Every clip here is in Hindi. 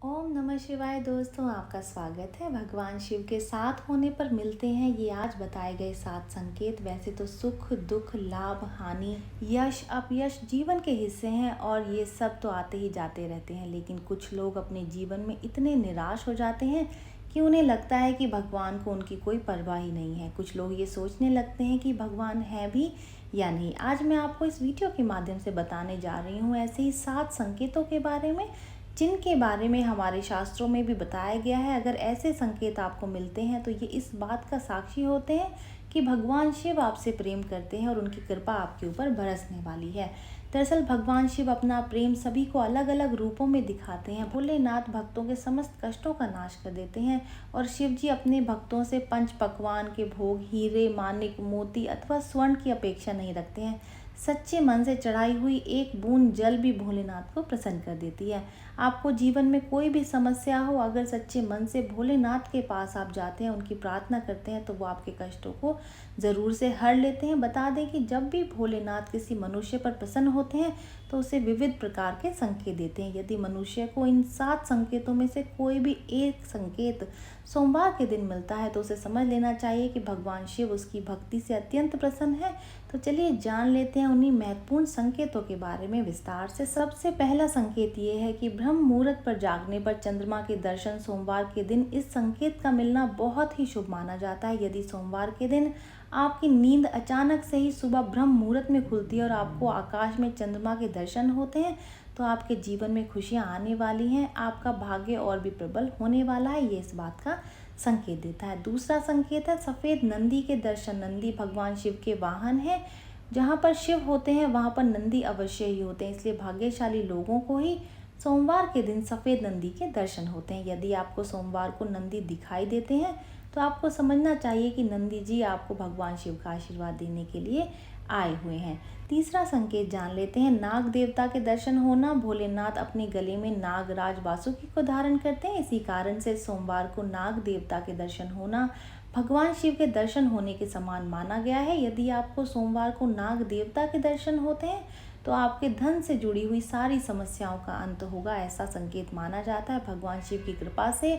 ओम नमः शिवाय। दोस्तों, आपका स्वागत है। भगवान शिव के साथ होने पर मिलते हैं ये आज बताए गए 7 संकेत। वैसे तो सुख दुख लाभ हानि यश अपयश जीवन के हिस्से हैं और ये सब तो आते ही जाते रहते हैं, लेकिन कुछ लोग अपने जीवन में इतने निराश हो जाते हैं कि उन्हें लगता है कि भगवान को उनकी कोई परवाह ही नहीं है। कुछ लोग ये सोचने लगते हैं कि भगवान है भी या नहीं। आज मैं आपको इस वीडियो के माध्यम से बताने जा रही हूँ ऐसे ही 7 संकेतों के बारे में, जिनके बारे में हमारे शास्त्रों में भी बताया गया है। अगर ऐसे संकेत आपको मिलते हैं तो ये इस बात का साक्षी होते हैं कि भगवान शिव आपसे प्रेम करते हैं और उनकी कृपा आपके ऊपर बरसने वाली है। दरअसल भगवान शिव अपना प्रेम सभी को अलग अलग रूपों में दिखाते हैं। भोलेनाथ भक्तों के समस्त कष्टों का नाश कर देते हैं और शिव जी अपने भक्तों से पंच पकवान के भोग, हीरे मानिक मोती अथवा स्वर्ण की अपेक्षा नहीं रखते हैं। सच्चे मन से चढ़ाई हुई एक बूंद जल भी भोलेनाथ को प्रसन्न कर देती है। आपको जीवन में कोई भी समस्या हो, अगर सच्चे मन से भोलेनाथ के पास आप जाते हैं, उनकी प्रार्थना करते हैं, तो वो आपके कष्टों को ज़रूर से हर लेते हैं। बता दें कि जब भी भोलेनाथ किसी मनुष्य पर प्रसन्न होते हैं तो उसे विविध प्रकार के संकेत देते हैं। यदि मनुष्य को इन 7 संकेतों में से कोई भी एक संकेत सोमवार के दिन मिलता है तो उसे समझ लेना चाहिए कि भगवान शिव उसकी भक्ति से अत्यंत प्रसन्न है। तो चलिए जान लेते हैं उन्हीं महत्वपूर्ण संकेतों के बारे में विस्तार से। सबसे पहला संकेत ये है कि ब्रह्म मुहूर्त पर जागने पर चंद्रमा के दर्शन सोमवार के दिन इस संकेत का मिलना बहुत ही शुभ माना जाता है। यदि सोमवार के दिन आपकी नींद अचानक से ही सुबह ब्रह्म मुहूर्त में खुलती है और आपको आकाश में चंद्रमा के दर्शन होते हैं तो आपके जीवन में खुशियां आने वाली हैं। आपका भाग्य और भी प्रबल होने वाला है, ये इस बात का संकेत देता है। दूसरा संकेत है सफ़ेद नंदी के दर्शन। नंदी भगवान शिव के वाहन है। जहाँ पर शिव होते हैं वहाँ पर नंदी अवश्य ही होते हैं, इसलिए भाग्यशाली लोगों को ही सोमवार के दिन सफ़ेद नंदी के दर्शन होते हैं। यदि आपको सोमवार को नंदी दिखाई देते हैं तो आपको समझना चाहिए कि नंदी जी आपको भगवान शिव का आशीर्वाद देने के लिए आए हुए हैं। तीसरा संकेत जान लेते हैं नाग देवता के दर्शन होना। भोलेनाथ अपने गले में नागराज वासुकी को धारण करते हैं, इसी कारण से सोमवार को नाग देवता के दर्शन होना भगवान शिव के दर्शन होने के समान माना गया है। यदि आपको सोमवार को नाग देवता के दर्शन होते हैं तो आपके धन से जुड़ी हुई सारी समस्याओं का अंत होगा, ऐसा संकेत माना जाता है। भगवान शिव की कृपा से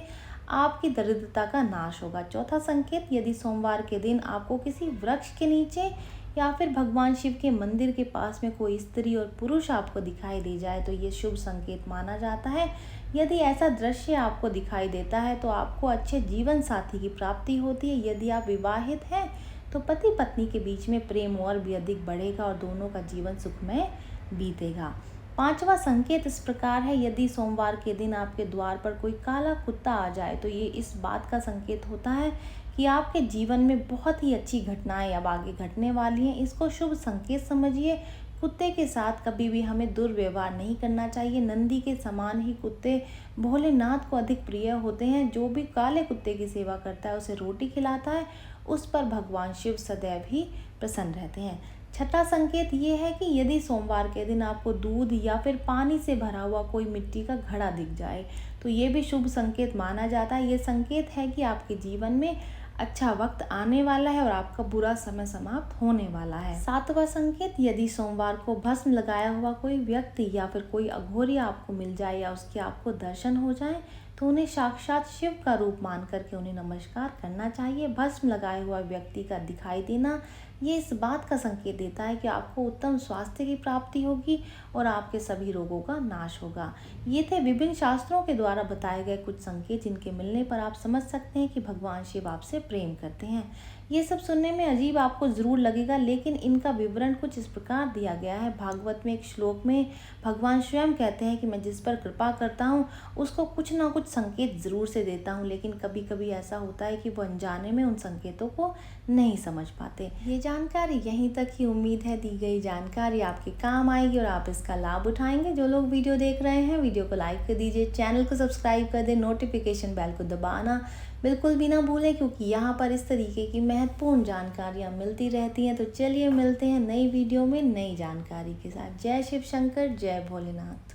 आपकी दरिद्रता का नाश होगा। चौथा संकेत, यदि सोमवार के दिन आपको किसी वृक्ष के नीचे या फिर भगवान शिव के मंदिर के पास में कोई स्त्री और पुरुष आपको दिखाई दे जाए तो ये शुभ संकेत माना जाता है। यदि ऐसा दृश्य आपको दिखाई देता है तो आपको अच्छे जीवन साथी की प्राप्ति होती है। यदि आप विवाहित हैं तो पति पत्नी के बीच में प्रेम और भी अधिक बढ़ेगा और दोनों का जीवन सुखमय बीतेगा। पांचवा संकेत इस प्रकार है, यदि सोमवार के दिन आपके द्वार पर कोई काला कुत्ता आ जाए तो ये इस बात का संकेत होता है कि आपके जीवन में बहुत ही अच्छी घटनाएं अब आगे घटने वाली हैं। इसको शुभ संकेत समझिए। कुत्ते के साथ कभी भी हमें दुर्व्यवहार नहीं करना चाहिए। नंदी के समान ही कुत्ते भोलेनाथ को अधिक प्रिय होते हैं। जो भी काले कुत्ते की सेवा करता है, उसे रोटी खिलाता है, उस पर भगवान शिव सदैव ही प्रसन्न रहते हैं। छठा संकेत ये है कि यदि सोमवार के दिन आपको दूध या फिर पानी से भरा हुआ कोई मिट्टी का घड़ा दिख जाए तो ये भी शुभ संकेत माना जाता है। ये संकेत है कि आपके जीवन में अच्छा वक्त आने वाला है और आपका बुरा समय समाप्त होने वाला है। सातवां संकेत, यदि सोमवार को भस्म लगाया हुआ कोई व्यक्ति या फिर कोई अघोरी आपको मिल जाए या उसके आपको दर्शन हो जाए तो उन्हें साक्षात शिव का रूप मान करके उन्हें नमस्कार करना चाहिए। भस्म लगाए हुआ व्यक्ति का दिखाई देना ये इस बात का संकेत देता है कि आपको उत्तम स्वास्थ्य की प्राप्ति होगी और आपके सभी रोगों का नाश होगा। ये थे विभिन्न शास्त्रों के द्वारा बताए गए कुछ संकेत, जिनके मिलने पर आप समझ सकते हैं कि भगवान शिव आपसे प्रेम करते हैं। ये सब सुनने में अजीब आपको ज़रूर लगेगा, लेकिन इनका विवरण कुछ इस प्रकार दिया गया है। भागवत में एक श्लोक में भगवान स्वयं कहते हैं कि मैं जिस पर कृपा करता हूँ उसको कुछ ना कुछ संकेत ज़रूर से देता हूँ, लेकिन कभी कभी ऐसा होता है कि वो अनजाने में उन संकेतों को नहीं समझ पाते। ये जानकारी यहीं तक ही। उम्मीद है दी गई जानकारी आपके काम आएगी और आप इसका लाभ उठाएंगे। जो लोग वीडियो देख रहे हैं वीडियो को लाइक कर दीजिए, चैनल को सब्सक्राइब कर दें, नोटिफिकेशन बेल को दबाना बिल्कुल भी ना भूलें, क्योंकि यहाँ पर इस तरीके की महत्वपूर्ण जानकारियाँ मिलती रहती हैं। तो चलिए मिलते हैं नई वीडियो में नई जानकारी के साथ। जय शिव शंकर, जय भोलेनाथ।